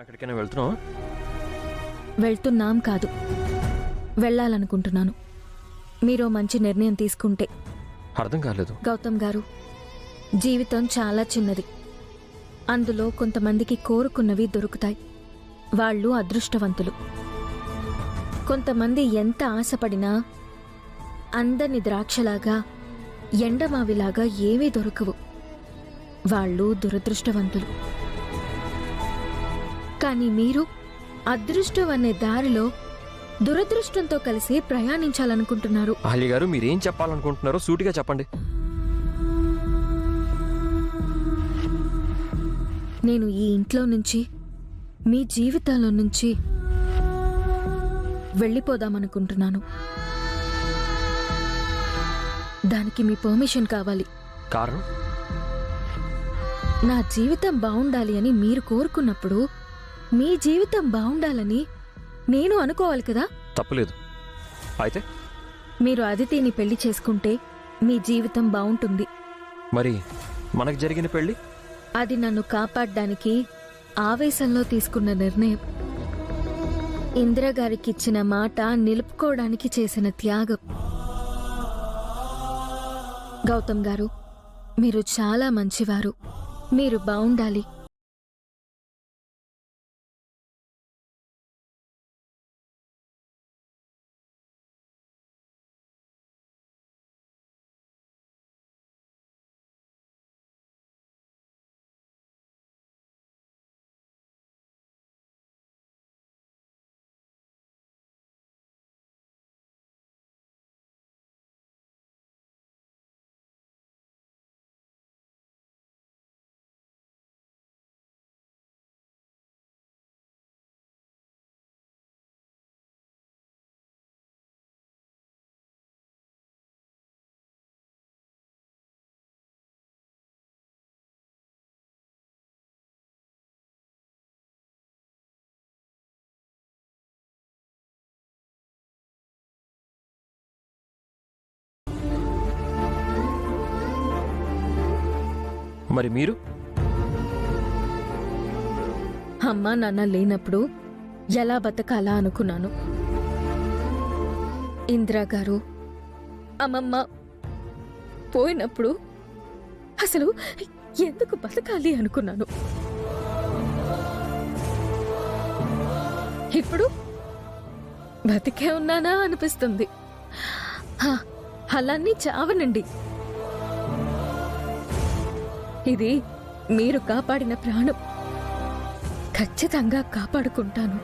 ఎక్కడికైనా వెళ్తున్నావా? వెళ్తున్నాం కాదు, వెళ్ళాలనుకుంటున్నాను. మీరో మంచి నిర్ణయం తీసుకుంటే. అర్థం కాలేదు. గౌతమ్ గారు, జీవితం చాలా చిన్నది. అందులో కొంతమందికి కోరుకున్నవి దొరుకుతాయి. వాళ్ళు అదృష్టవంతులు. కొంతమంది ఎంత ఆశపడినా అందని ద్రాక్షలాగా, ఎండమావిలాగా ఏమీ దొరకవు. వాళ్ళు దురదృష్టవంతులు. కానీ మీరు అదృష్టం అనే దారిలో దురదృష్టంతో కలిసి ప్రయాణించాలనుకుంటున్నారు. అహల్య గారు, మీరేం చెప్పాలనుకుంటున్నారో సూటిగా చెప్పండి. నేను ఈ ఇంట్లో నుంచి, మీ జీవితంలో నుంచి వెళ్ళిపోదామనుకుంటున్నాను. దానికి మీ పర్మిషన్ కావాలి. కారణం? నా జీవితం బావుండాలి అని మీరు కోరుకున్నప్పుడు మీ జీవితం బావుండాలని నేను అనుకోవాలి కదా. తప్పులేదు. అయితే మీరు అదితిని పెళ్లి చేసుకుంటే మీ జీవితం బావుంటుంది. మరి మనకు జరిగిన పెళ్లి? అది నన్ను కాపాడ్డానికి ఆవేశంలో తీసుకున్న నిర్ణయం. ఇందిరాగారికిచ్చిన మాట నిలుపుకోవడానికి చేసిన త్యాగం. గౌతమ్ గారు, మీరు చాలా మంచివారు. మీరు బావుండాలి. మరి మీరు? అమ్మా నాన్న లేనప్పుడు ఎలా బతకాలా అనుకున్నాను. ఇందిరాగారు, అమ్మమ్మ పోయినప్పుడు అసలు ఎందుకు బతకాలి అనుకున్నాను. ఇప్పుడు బతికే ఉన్నానా అనిపిస్తుంది. అలాన్ని చావనండి. ఇది మీరు కాపాడిన ప్రాణం. ఖచ్చితంగా కాపాడుకుంటాను.